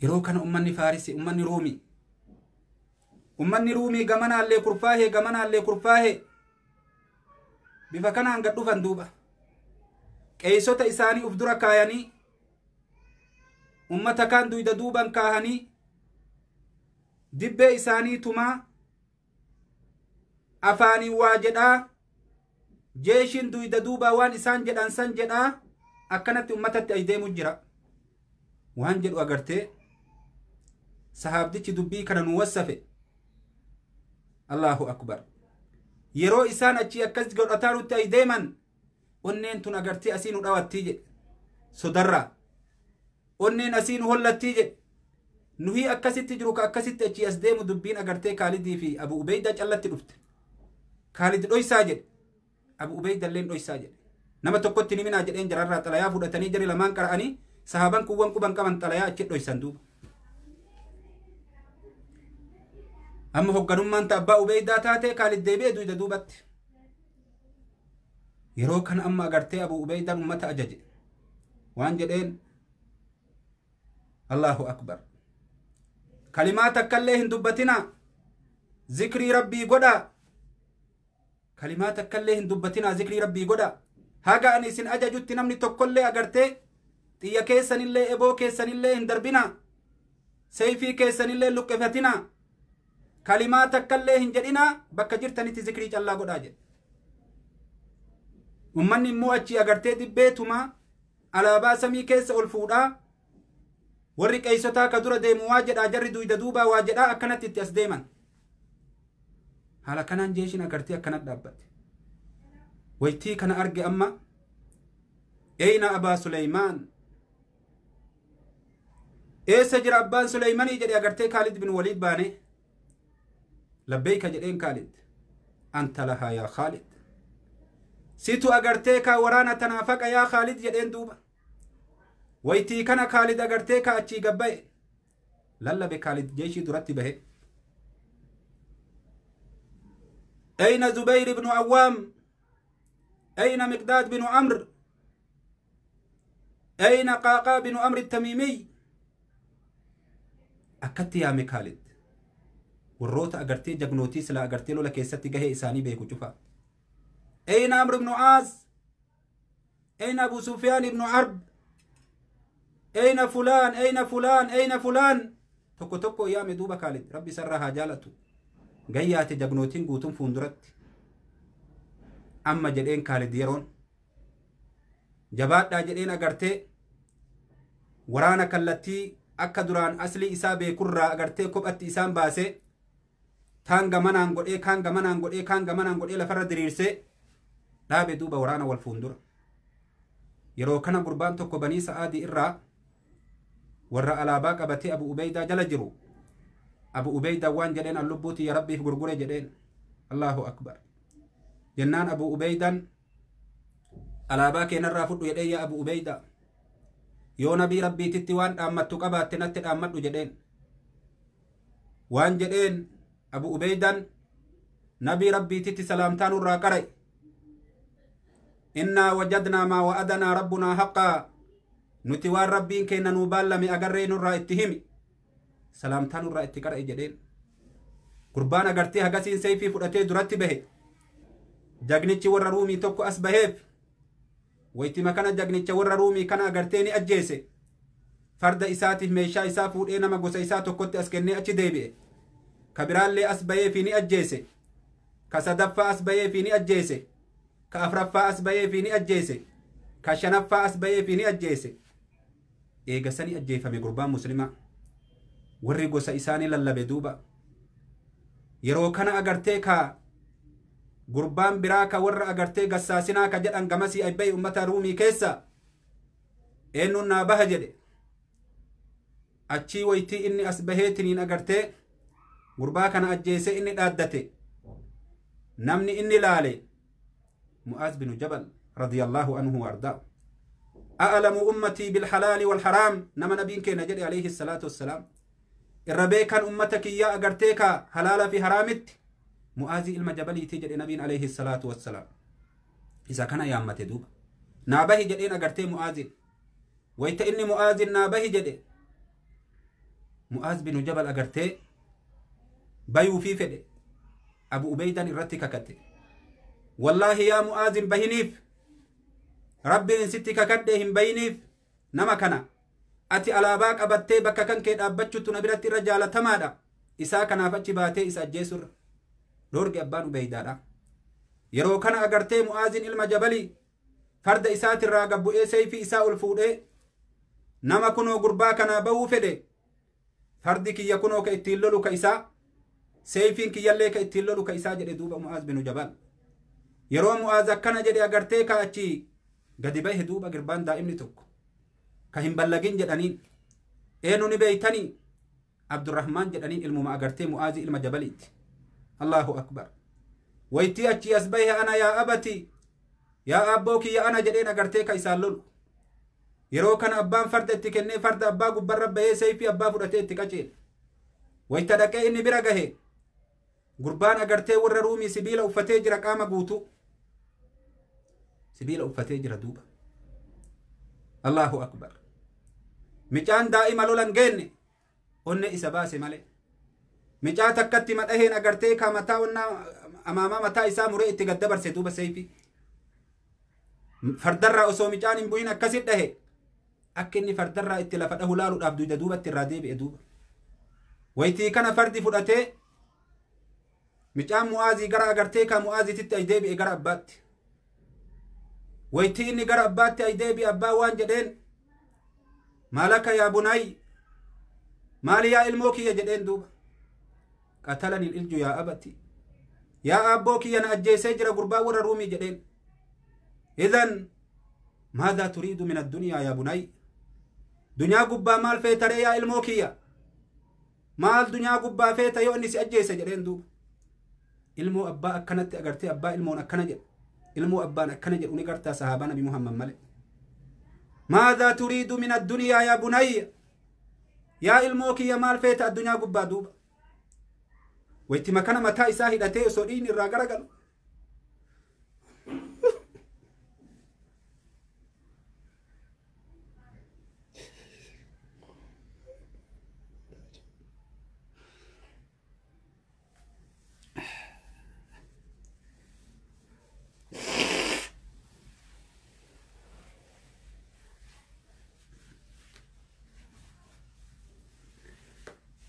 Yeroo kana ummanni Faarisi ummanni Ruumii gamanaallee kurfaahee bifa kanaan gad dhufan duuba. Qeeysota isaanii uf dura kaayanii ummata kaan duyda duuban kaahanii dibbee isaanii tumaa afaanii waa jedhaa jeeshin duyda duuba waan isaan jedhan san jedhaa akkanatti ummatatti ay deemu jira. Waan jedhu agartee sahaabdichi dubbii kana nu wassafe. Allahu akbar. Yeroo isaan achi akkas godhataa nutti ay deeman onneen tun agartee asii nu dhawattii jedhe sodarraa onneen asii nu hollattii jedhe nuhi akkasitti jiru ka akkasitti achi as deemu dubbiin agartee Kaalidii fi Abu Ubeyda callatti dhufte. Kaalid dhoysaa jedhe Abu Ubeyda illeen dhoysaa jedhe nama tokkotti ni minaa jedheen jararraa xalayaa fudhatanii jari lamaan qara'anii sahaban kuwwan quban qaban xalayaa achi dhoysan duuba. Amma hoogganummaan ta Abbaa Ubeydaa taate Kaalid deebi'ee duyda duubatti. Yeroo kana amma agartee Abu Ubeydaan ummata ajaje waan jedheen Allahu akbar. Kalimaat akkallee hin dubbatina zikrii rabbii godha. Kalimaat akkallee hin dubbatina zikrii rabbii godha. Haga ani isin ajajutti namni tokkollee agartee xiyya keessanillee eboo keessanillee hin darbina. Seeyfii keessanillee luqqefatina. Kalimaat akkallee hin jedhina bakka jirtanitti zikrii callaa godhaa jedhe. Ummanni immoo achi agartee dibbeetuma alaabaa samii keessa ol fuudhaa. Warri qeeysotaa ka dura deemu waa jedhaa jarri duyda duubaa waa jedhaa akkanatti itti as deeman. Haala kanaan jeeshin agartee akkanatti dhaabbate. Waytii kana arge amma Eyna Abaa Suleymaan eessa jira abbaan Suleymanii jedhe agartee Kaalid bin Waliid baane. Labbeeyka jedheen Kaalid anta lahaa yaa Kaalid situ agartee ka waraana tanaafaqa yaa Kaalid jedheen duuba. Waytii kana Kaalid agartee ka achii gabba'e lallabe Kaalid jeeshii duratti bahe. Eyna Zubayr ibnu Awwaam Eyna Miqdaad binu Amr Eyna Qaaqaa binu Amri Tamiimii akkatti yaame Kaalid warroota agartee jagnootii sila agartee lola keessatti gahee isaanii beeku cufa. Eyna Amr ibnu Aas Eyna Abu Sufyaan ibnu Harb Eyna fulaan tokko tokko yaame duuba Kaalid rabbi sarraa haa jaalatu gayyaate jagnootiin guutuun fuunduratti. Amma jedheen Kaalid yeroon jabaadhaa jedheen agartee waraana kallattii akka duraan aslii isaa beekurraa agartee kophatti isaan baasee kaan gamanaan godhee lafarra diriirsee dhaabe duuba waraana wal fuundura. Yeroo kana gurbaan tokko Banii Sa'aadii irraa warra alaabaa qabatee Abu Ubeydaa jala jiru. Abu Ubeydaa waan jedheen an lubbuuti ya rabbiif gurgure jedheen. Allahu akbar. Jennaan Abu Ubeydaan alaabaa keenarraa fudhu jedheen yaa Abu Ubeydaa yoo nabii rabbiititti waan dhaammattu qabaatte natti dhaammadhu jedheen. Waan jedheen Abu Ubeydaan nabii rabbiititti salaamtaa nurraa qara'e. Innaa wajadnaa maa wa'adanaa rabbunaa haqqaa nuti waan rabbiin keenna nuu baallame agarree nurraa itti himi salaamtaa nurraa itti qara'e jedheen. Gurbaan agartee hagasiin seeyfii fudhatee duratti bahe. Jagnichi warra Ruumii tokko as baheef waytima kana jagnicha warra Ruumii kana agartee ni ajjeese. Farda isaatiif meeshaa isaa fuudhee nama gosa isaa tokkotti as kennee achi deebi'e. Kabiraallee as baheefi ni ajjeese. كسدفا أسبيه فيني أجيسي كأفرفا أسبيه فيني أجيسي كشنفا أسبيه فيني أجيسي إيغا سني أجيفا من قربان مسلمة ورقو سيساني للبدوبة yeroo kana agartee ka gurbaan biraa ka warra agartee gassaasinaa ka jedhan gamasii abbay ummata ruumii keessa eenyuun naa baha jedhe achii waytii inni as baheetiniin agartee gurbaa kana ajjeese inni dhaaddate namni inni laale mu'aaz binu jabal radiyallahu anhu warda a'lamu ummati bilhalaali walharaam nama nabiin keenya jedhe alayhi salaatu wassalaam الربي كان أمتك يا أجرتك حلال في حرامت مؤازي المجبلي تجد نبي عليه الصلاة والسلام إذا كان يا أمتي دوب نابه جدين أجرتي مؤازي ويت إني مؤازي نابه جد مؤاز بن جبل أجرتي بيو في فد أبو أبيدا الرتك كتي والله يا مؤاز بهنيف ربي ستك كدهم بينيف نما كنا ati alaabaa qabattee bakka kan kee dhaabbachuutu na biratti irra jaalatamaadha isaa kanaaf achi baatee isa ajjeesurra dhoorge abbaan ubeydaadha yeroo kana agartee mu'aazin ilma jabalii farda isaatirraa gabbu'ee sayfii isaa ol fuudhee nama kunoo gurbaa kanaa bahuu fedhe fardi kiyya kunoo ka ittiin lolu ka isaa sayfiin kiyyallee ka ittiin lolu ka isaa jedhe duuba mu'aaz binu jabal yeroo mu'aaz akkana jedhe agartee ka achi gadi bahe duuba girbaan daa'imni tokko كهم بلغين جدانين اينو نبيتني عبد الرحمن جدانين المما اغرتي مؤازي المجبليت الله اكبر ويتي اتي اسبيه انا يا ابتي يا ابوك يا انا جدين اغرتي كيسالول يرو كان ابان فرد اتكني فرد ابا غبر ربه سيفي ابا فرته اتكاچي ويتدقى اني برغه غربان اغرتي ور رومي سبيله وفتي جرا قام غوتو سبيله وفتي جرا دوبا الله اكبر ميچان دائما لولن گenne onne isa baase male micaa takkatti madaheen agartee ka mataa onna amama mataa isaa muree itti gaddabarse duuba sayfi fardarraa osoo micaan hin bu'in akkasit dhahe akka inni fardarraa itti lafa dhahu laaluudhaaf duuda duubatti irraa deebi'e duuba waytii kana fardi fudhatee micaan mu'aazii gara agartee ka mu'aaziititti ay deebi'e gara abbaatti waytii inni gara abbaatti ay deebi'e abbaa waan jedheen مالك يا بني مالي يا الموكي يا جدين دوبا قتلني الإلجو يا أبتي يا أبوكي أنا أجي سجر قربا ورا رومي جدين إذن ماذا تريد من الدنيا يا بني دنيا قبا مال فيتا يا الموكي مال دنيا قبا فيتا يونس أجي سجرين دوبا ilmoo abbaa akkanatti agartee abbaa ilmoon akkana jedhu ilmoo abbaan akkana jedhu ni gartaa sahaabaa nabi Muhammad male ماذا تريد من الدنيا يا بني يا ilmoo kiyya maal feeta addunyaa gubbaa duuba wayti makana mataa isaa hidhatee osoo dhiin irraa garagalu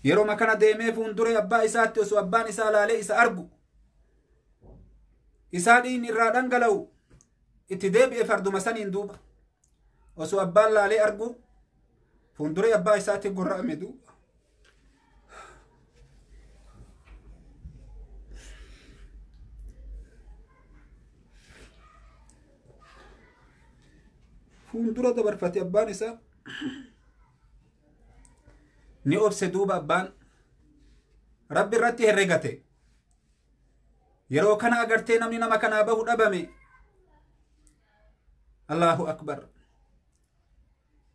yeroo makana deemee fuundure abbaa isaatti osoo abbaan isaa laalee isa argu isaa dhiin irraa dhangala'u itti deebi'e farduma saniin duuba osoo abbaan laalee argu fuundure abbaa isaatti gorra'ame duuba fuundura dabarfate abbaan isaa ni obse duuba abbaan rabbi irratti herregate yeroo kana agartee namni nama kanaa bahu dhabame Allahu akbar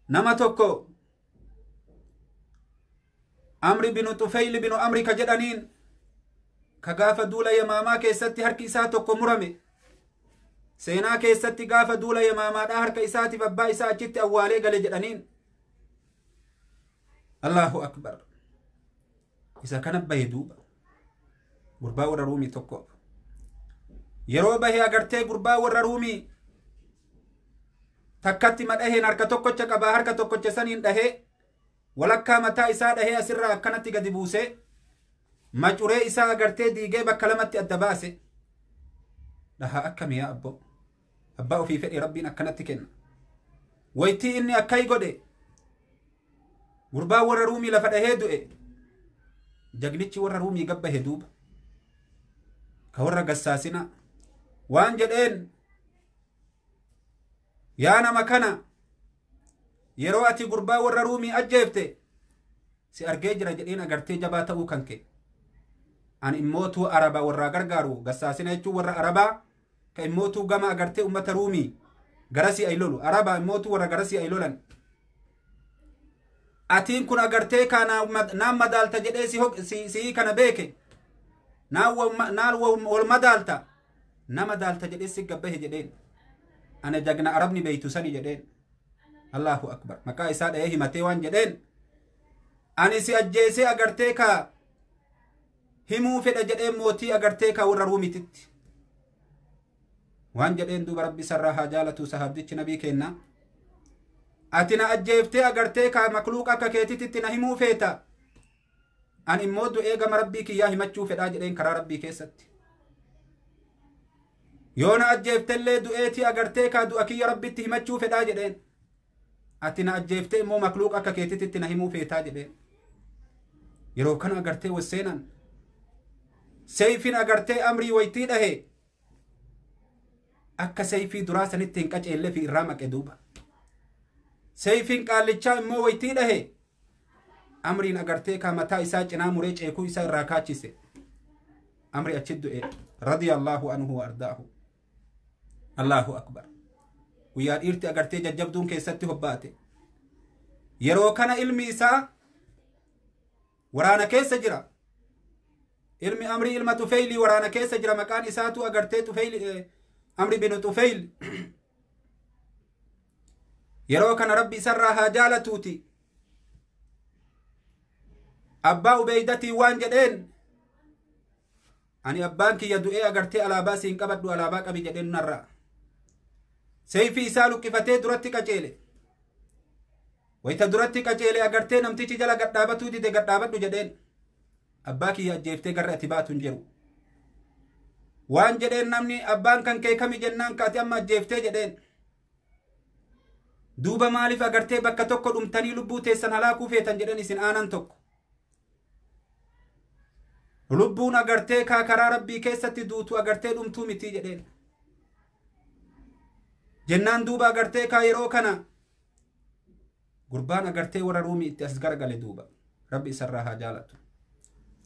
nama tokko Amri binu Tufayl binu Amri ka jedhaniin ka gaafa duula Yamaamaa keessatti harki isaa tokko murame seenaa keessatti gaafa duula Yamaamaadhaa harka isaatiif abbaa isaa achitti awwaalee gale jedhaniin Allahu akbar isa kana bahe duuba gurbaa warra ruumii tokko yeroo bahe agartee gurbaa warra ruumii takkatti madhaheen harka tokkocha qabaa harka tokkocha saniin dhahee walakkaa mataa isaa dhahee asirraa akkanatti gadi buusee macuree isaa agartee diigee bakka lamatti adda baase dhahaa akkami yaa abbo abbaa ofii fedhe rabbiin akkanatti kenna waytii inni akkai godhe gurbaa warra ruumii lafa dhahee du'e jagnichi warra ruumii gabbahe duuba ka warra gassaasina waan jedheen yaa nama kana yeroo ati gurbaa warra ruumii ajjeefte si argee jira jedheen agartee jabaa ta'uu kanke ani immootuu araba warraa gargaaru gassaasina jechuun warra arabaa ka immootuu gama agartee ummata ruumii garasii ay lolu arabaa immootuu warra garasii ay lolan atiin kun agartee naan madaalta jedhee si kana beeke naan wal madaalta na madaalta jedhee si gabbahe jedheen ana jagna arabni beeytu sani jedheen Allahu akbar maqaa isaa dhahee himatee waan jedheen ani si ajjeesee agartee ka himuu fedha jedheen mootii agartee ka warra ruumititti waan jedheen duuba rabbi sarraa haa jaalatu sahaabdichi nabii kenna ati na ajjeeftee agartee ka makluuq akka keetititti na himuu feeta an immoo du'ee gama rabbii kiyyaa himachuu fedhaa jedheen karaa rabbii keessatti yoo na ajjeeftellee du'eetii agartee ka du'a kiyya rabbitti himachuu fedhaa jedheen ati na ajjeeftee immoo makluuq akka keetititti na himuu feetaa jedheen yeroo kana agartee wasseenan sayfin agartee amrii waytii dhahe akka sayfii duraa sanitti hin qaceelle fi irraa maqe duuba sayfin qaallichaa immoo waytii dhahe amriin agartee ka mataa isaa cinaa muree ceekuu isaa irraa kaachise amri achi du'e radiyallahu anhu wa ardaahu Allahu akbar guyyaa dhiirti agartee jajjabduun keessatti hobbaate yeroo kana ilmi isaa waraana keessa jira ilmi amri ilma tufeyli waraana keessa jira maqaan isaatu agartee tufeyli amri binu tufeyl yeroo kana rabbi isarraa haa jaalatuuti abbaa ubeydatii waan jedheen ani abbaan kiyya du'ee agartee alaabaa siin qabadhu alaabaa qabi jedheen narraa sayfii isaa luqqifatee duratti qaceele wayta duratti qaceele agartee namtichi jala gadhaabatuu dide gadhaabadhu jedheen abbaa kiyya ajjeeftee garra ati baatu hin jiru waan jedheen namni abbaan kan kee kami jennaan kaati amma ajjeeftee jedheen duuba maaliif agartee bakka tokko dhumtanii lubbuu teessan halaakuu feetan jedhan isin aanan tokko lubbuun agartee kaa karaa rabbii keessatti duutu agartee dhumtuu mitii jedheen jennaan duuba agartee kaa yeroo kana gurbaan agartee warra ruumii itti as garagale duuba rabbi isarraa haa jaalatu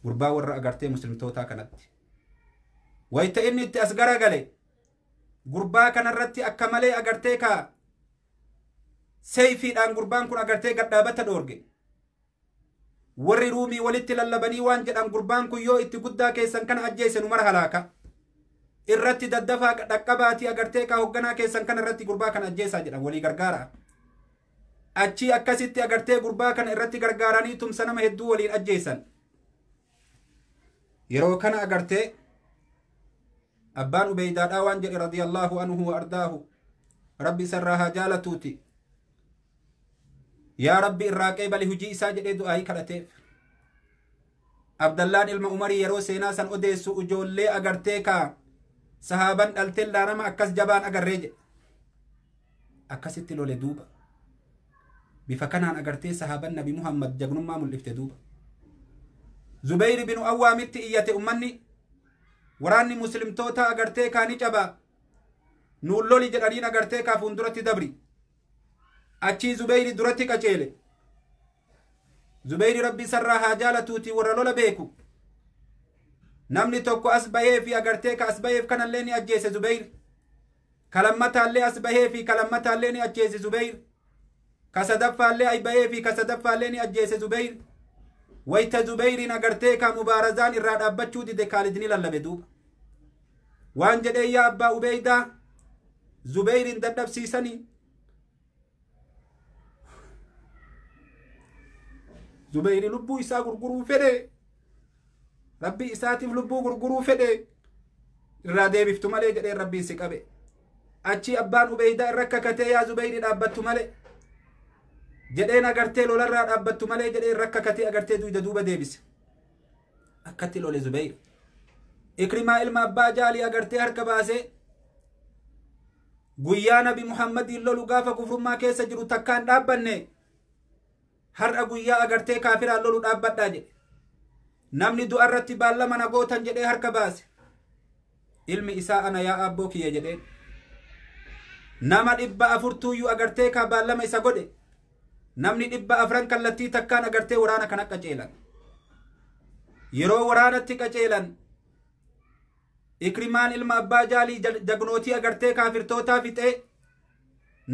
gurbaa warra agartee muslimtootaa kanatti wayta inni itti as garagale gurbaa kanarratti akka malee agartee kaa sayfiidhaan gurbaan kun agartee gadhaabata dhoorge warri ruumii walitti lallabanii waan jedhan gurbaan kun yoo itti guddaa keessan kana ajjeese nu mara halaaka irratti daddafaa dhaqqabaatii agartee kaa hogganaa keessan kana irratti gurbaa kana ajjeesaa jedhan walii gargaara achii akkasitti agartee gurbaa kana irratti gargaaranii tumsa nama hedduu waliin ajjeesan yeroo kana agartee abbaan ubeydaadhaa waan jedhe radiyallahu anhu wa ardaahu rabbi isarraa haa jaalatuuti yaa rabbi irraa qeebali hujii isaa jedhee du'aayii kadhateef abdallaan ilma umarii yeroo seenaa san odeessu ijoollee agartee kaa sahaaban dhaltee laanama akkas jabaan agarree jedhe akkasitti lole duuba bifa kanaan agartee sahaaban nabi muhammad jagnummaa mul'ifte duuba Zubayr binu Awwaamitti iyyate ummanni waraanni muslimtoota agartee kaani caba nuun loli jedhaniin agartee kaa fuulduratti dabri achii Zubayri duratti qaceele Zubayri rabbi sarraa haa jaalatuuti warra lola beeku namni tokko as bahee fi agartee ka as baheef kanallee ni ajjeese Zubayr kalammataallee as bahee fi kalammataallee ni ajjeese Zubayr ka sadaffaallee ay bahee fi ka sadaffaallee ni ajjeese Zubayr wayta Zubayriin agartee ka mubaarazaan irraa dhaabbachuu dide Khaalid ni lallabe duuba waan jedhee yaa abbaa Ubeydaa Zubayriin dadhabsiisanii Zubayri lubbuu isaa gurguruu fedhe rabbii isaatiif lubbuu gurguruu fedhe irraa deebiftu malee jedhee rabbiin si qabe achi abbaan Ubeydaa irra kakatee yaa Zubayri dhaabbattu malee jedheen agartee lolarraa dhaabbattu malee jedhee irra kakatee agartee duyda duuba deebise akkatti lole Zubayr Ikrimaa ilma abbaa Jaalii agartee harka baasee guyyaa nabi muhammadin lolu gaafa kufrummaa keessa jiru takkaan dhaabbanne har'a guyyaa agartee kaafiraan lolu dhaabbadhaa jedhe namni du'a irratti baallama na gootan jedhee harka baase ilmi isaa ana yaa abboo kiyya jedheen nama 400 agartee ka baallama isa godhe namni 400 kallattii takkaan agartee waraana kana qaceelan yeroo waraanatti qaceelan ikrimaan ilma abbaa jaalii jagnootii agartee kaafirtootaa fixee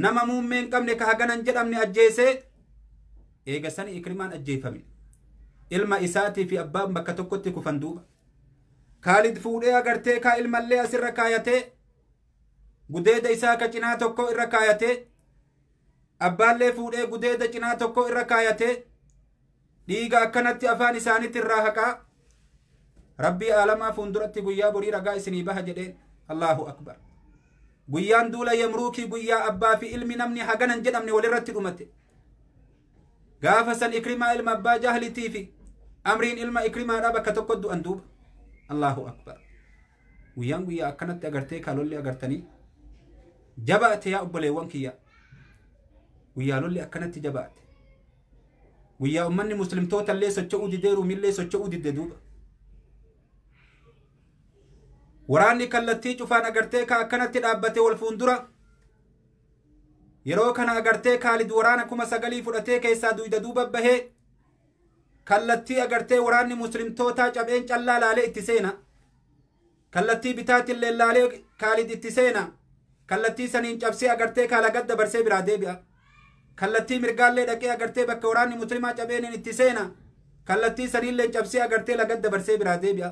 nama muummeen qabne ka haganan jedhamne ajjeesee eegasanii ikrimaan ajjeefame ilma isaatii fi abbaan bakka tokkotti kufan duuba Khalid fuudhee agartee ka ilmallee asirra kaayatee gudeeda isaa ka cinaa tokko irra kaayatee abbaallee fuudhee gudeeda cinaa tokko irra kaayatee dhiiga akkanatti afaan isaanitti irraa haqaa rabbii aalamaa fuulduratti guyyaa borii ragaa isinii baha jedheen Allahu akbar guyyaan duula yamruukii guyyaa abbaa fi ilmi namni haganan jedhamne walirratti dhumate gaafa san ikrimaa ilma abbaa jahlitii fi amriin ilma ikrimaadhaa bakka tokko du'an duuba Allahu akbar guyyaan guyyaa akkanatti agartee kaalolli agartanii jabaate yaa obboleewwan kiyya guyyaa lolli akkanatti jabaate guyyaa ummanni muslimtoota illee socho'uu didee ruumillee socho'uu didde duuba waraanni kallattii cufaan agartee ka akkanatti dhaabbate wal fuundura yeroo kana agartee Khalid waraana 9,000 fudhatee keessaa duyda duuba bahee kallattii agartee waraanni muslimtootaa cabeen callaa laalee itti seena kallattii bitaatillee laalee Khalid itti seena kallattii saniin cabsee agartee kaalagat dabarsee biraa deebi'a kallattii mirgaallee dhaqee agartee bakka waraanni muslimaa cabeeniin itti seena kallattii saniillee cabsee agartee lagat dabarsee biraa deebi'a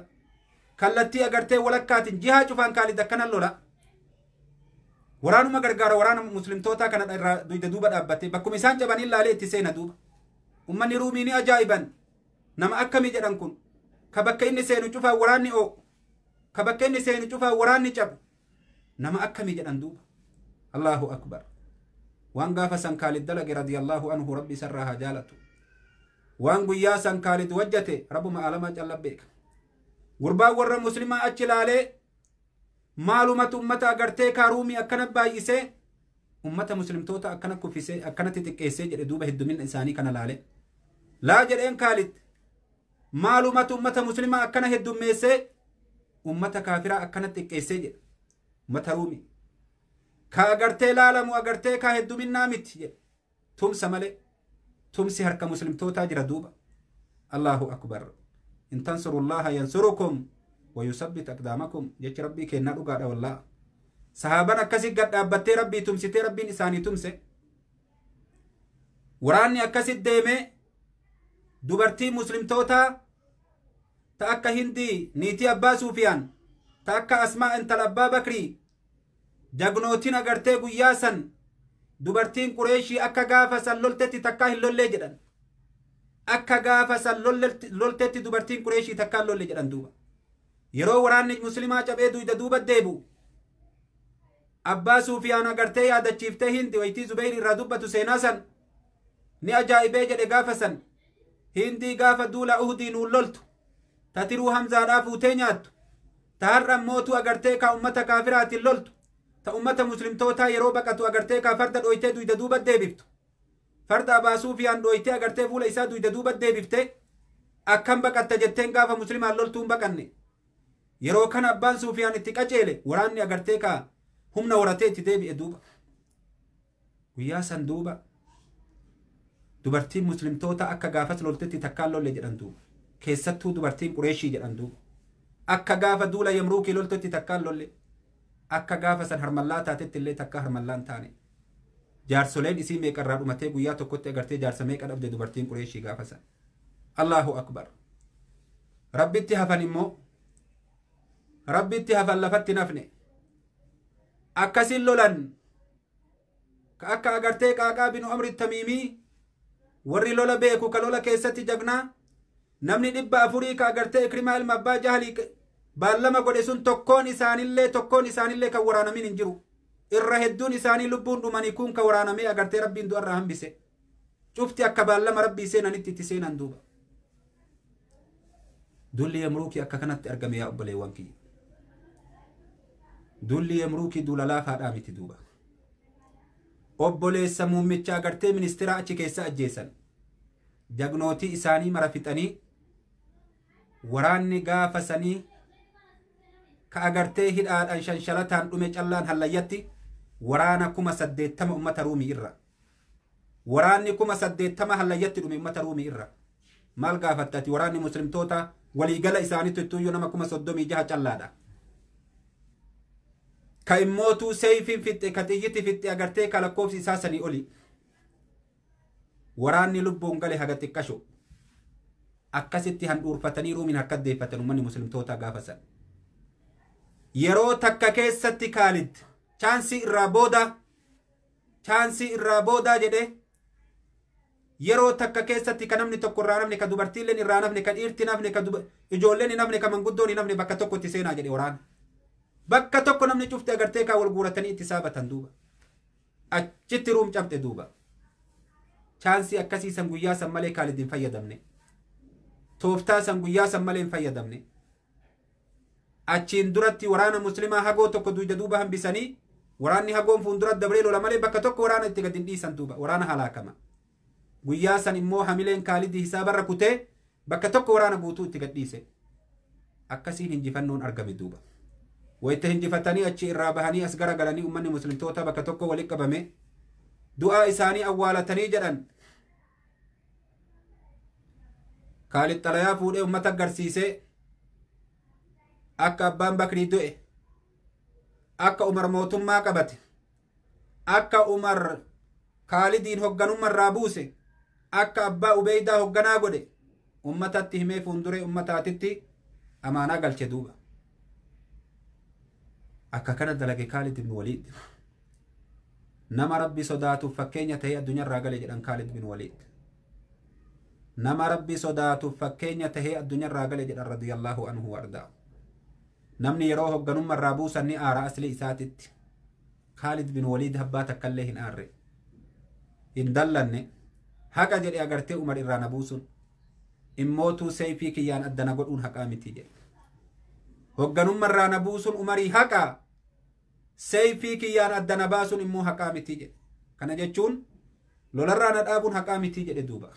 kallattii agartee walakkaatiin jihaa cufaan Khalid akkanan lola waraanuma gargaara waraana muslimtootaa kana irraa duyda duuba dhaabbattee bakkuma isaan cabaniin laalee itti seena duuba ummanni ruumii ni ajaa'iban nama akkamii jedhan kun ka bakka inni seenu cufaa waraanni oo ka bakka inni seenu cufaa waraanni cabu nama akkamii jedhan duuba Allahu akbar waan gaafa san Khalid dalage radiyallahu anhu rabbi sarraa haa jaalatu waan guyyaa san Khalid wajjate rabbuma alamaa callabbeeka gurbaan warra muslimaa achi laalee maalumatu ummata agartee kaaruumii akkana baay'isee ummata muslimtoota akkana kuffisee akkanatti xiqqeessee jedhe duuba heddumina isaanii kana laale laa jedheen Khalid maalumatu ummata muslimaa akkana heddummeessee ummata kaafiraa akkana xiqqeessee jedhe ummata ruumii ka agartee laalamu agartee ka hedduminaa miti jedhe tumsa malee tumsi harka muslimtootaa jira duuba Allahu akbar in tansurullaha yansurukum ويثبت أقدامكم جت ربي كنا رجع والله صحابنا كسي قد أبتي ربي تمسي ربي نساني تمسي وراني أكسي ديمه دوبرتي مسلم توتا تأكا هندي نيتي أبا سوفيان تأكا أسماء انت الأبا بكري جاغنوتين أغرتي قياسا دوبرتين قريشي أكا غافا لولتتي تكا هلولي جدن أكا غافا لولتتي دوبرتين قريشي تكا هلولي جدن دوبا yeroo waraanni muslimaa cabee duyda duuba deebu abbaa suufiyaan agartee yaadachiiftee hindi waytii zubayr irraa dubbatu seenaa san ni ajaa'ibee jedhe gaafa san hindii gaafa duula uhudii nuun loltu tatiruu hamzaadhaa fuutee nyaattu ta har'an mootu agartee ka ummata kaafiraatiin loltu ta ummata muslimtootaa yeroo baqatu agartee ka farda dhoytee duyda duuba deebiftu farda abbaa suufiyaan dhoytee agartee fuula isaa duyda duuba deebiftee akkam baqatta jetteen gaafa muslimaan loltuun baqanne yeroo kana abbaan suufiyaan itti qaceele waraanni agartee ka humna waratee itti deebi'e duuba guyyaa san duuba dubartiin muslimtoota akka gaafas loltetti takkaan lolle jedhan duuba keessattuu dubartiin qureeshii jedhan duuba akka gaafa duula yamruukii loltetti takkaan lolle akka gaafa san harmallaa taatetti illee takka harmallaan taane jaarsoleen isii meeqarraa dhumatee guyyaa tokkotti agartee jaarsa meeqa dhabde dubartiin qureeshii gaafa san Allahu akbar rabbitti hafan immoo rabbitti hafan lafatti nafne akkasin lolan ka akka agartee qaaqaa binu amri tamiimii warri lola beeku ka lola keessatti jagnaa namni 400 ka agartee ikrimaa ilma abbaa jahlii baallama godhe sun tokkoon isaanillee kan waraanamin hin jiru irra hedduun isaanii lubbuun dhumanii kun ka waraanamee agartee rabbiin du'arraa hambise cufti akka baallama rabbii seenanitti itti seenan duuba dulli yamruukii akka kanatti argame yaa obboleewwan kiyya dulli yamruukii duula laafaadhaa miti duuba obboleessa muummicha agartee ministeera achi keessa ajjeesan jagnootii isaanii mara fixanii waraanni gaafa sanii ka agartee hidhaadhaan shanshalataan dhume callaan hallayyatti waraana 80 ummata ruumii irra waraanni 80 hallayyatti dhume ummata ruumii irra maal gaafattati waraanni muslimtoota waliigala isaaniitu ittuyyu nama 36 callaadha ka immootu seeyfiin fixxe ka xiyyiti fixxe agartee ka lakkoofsi isaa sanii oli waraanni lubbuun gale haga xiqqasho akkasitti handhuurfatanii ruumiin harka deeffatan ummanni muslimtoota gaafa san yeroo takka keessatti Kaalid chaansii irraa booda jedhe yeroo takka keessatti ka namni tokko irraa nafne ka dubartiilleen irraa nafne ka dhiirti nafne ka ijoolleen nafne ka manguddoon nafne bakka tokko itti seenaa jedhe waraana bakka tokko namni cufte agartee kaa wal guuratanii itti saabatan duuba achitti ruum cabxe duuba chaansii akkasii san guyyaa san malee Kaalid hin fayyadamne tooftaa san guyyaa san malee hin fayyadamne achiin duratti waraana muslimaa hagoo tokko duuba hambisanii waraanni hagoon fuulduratti dabree lola malee bakka tokko waraana itti gad hin dhiisan duuba waraana halaakama guyyaa san immoo hamileen Kaalid hisaabarra kutee bakka tokko waraana guutuu itti gad dhiise akkasiin hinjifannoon argame duuba wayita hinjifatanii achi irraa bahanii as gara galanii ummanni muslimtoota bakka tokko walitti qabame du'aa isaanii awwaalatanii jedhan Kaalid xalayaa fuudhee ummata agarsiisee akka abbaan Bakrii du'e akka Umar mootummaa qabate akka Umar Kaalidiin hogganummaa irraa buuse akka abbaa Ubeydaa hogganaa godhe ummatatti himee fuunduree ummataatitti amaanaa galche duuba akka kana dalage Kaalid ibn Waliid nama rabbi sodaatuuf fakkeenya ta'ee addunyaarraa gale jedhan Kaalid ibn Waliid nama rabbi sodaatuuf fakkeenya ta'ee addunyaarraa gale jedhan radiyallahu anhu wardaa namni yeroo hogganummaa irraa buusan ni aara asli isaatitti Kaalid ibn Waliid habbaa takkallee hin aarre hin dallanne haqa jedhe agartee Umar irraa na buusun immootuu seeyfii kiyyaan addana godhuun haqaa miti jedhe hogganummaa irraa na buusun Umarii haqa seeyfii kiyyaan addana baasuun immoo haqaa miti jedhe kana jechuun lolarraa na dhaabuun haqaa miti jedhe duuba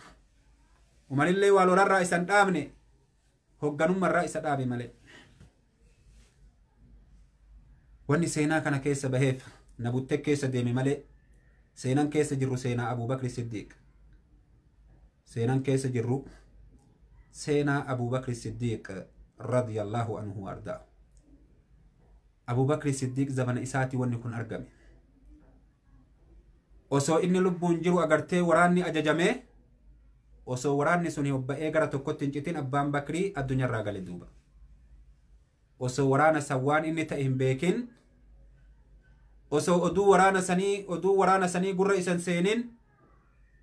Umarillee waa lolarraa isan dhaabne hogganummaa irraa isa dhaabe malee wanni seenaa kana keessa baheef na butte keessa deeme malee seenan keessa jirru Seenaa Abubakarsiddiiq seenan keessa jirru Seenaa Abubakarsiddiiq radiyallahu anhu ardaa Abubakarsiddiiq zabana isaati wanni kun argame osoo inni lubbuun jiru agartee waraanni ajajame osoo waraanni sun hobba'ee gara tokkotti hin citin abbaan Bakrii addunyaarraa gale duuba osoo waraana sawwaan inni ta'e hin beekin osoo oduu waraana sanii gurra isan seenin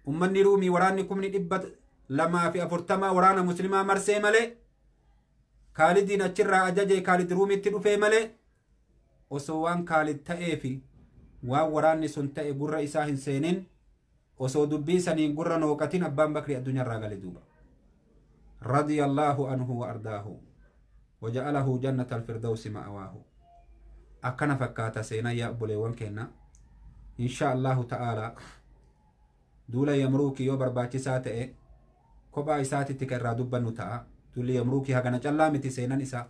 ummanni ruumii waraanni 240 waraana muslimaa marsee malee Kaalidiin achirraa ajaje Kaalid ruumitti dhufee malee osoo waan Kaalid ta'eefi waan waraanni sun ta'e gurra isaa hin seenin osoo dubbii saniin gurra nooqatin abbaan Bakrii addunyaarraa gale duuba radiyallahu anhu wa ardaahu waja'alahu jannata alfirdawsi ma'awaahu akkana fakkaata seenaa yaa obboleewwan kenna insha Allahu ta'ala duula yamruukii yoo barbaachisaa ta'e kophaa isaatitti ka irraa dubbannu ta'a duulli yamruukii hagana callaa miti seenan isaa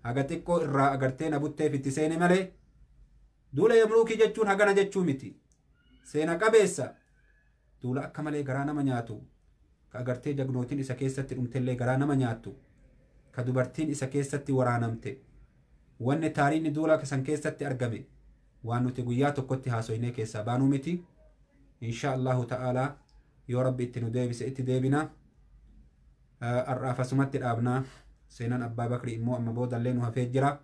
haga xiqqoo irraa agartee na butteef itti seene malee duula yamruukii jechuun hagana jechuu miti seena qabeessa duula akka malee garaa nama nyaatu ka agartee jagnootiin isa keessatti dhumtellee garaa nama nyaattu ka dubartiin isa keessatti waraanamte wanni taariinni duula san keessatti argame waan nuti guyyaa tokkotti haasoynee keessaa baanuu miti insha Allahu ta'ala yoo rabbi itti nu deebise itti deebina arraafasumatti dhaabnaa seenan abbaa Bakrii immoo amma boodallee nu hafee jira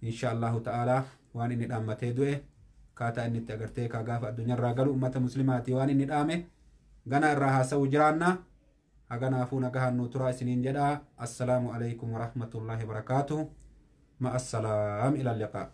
insha Allahu ta'ala waan inni dhaammatee du'e kaataa inni itti agartee kaa gaafa addunyaarraa galu ummata muslimaati waan inni dhaame gana irraa haasa'u jiraanna haganaafuu nagahan nu turaa isiniin jedhaa assalaamu alaykum wa rahmatullahi wa barakaatuh مع السلام إلى اللقاء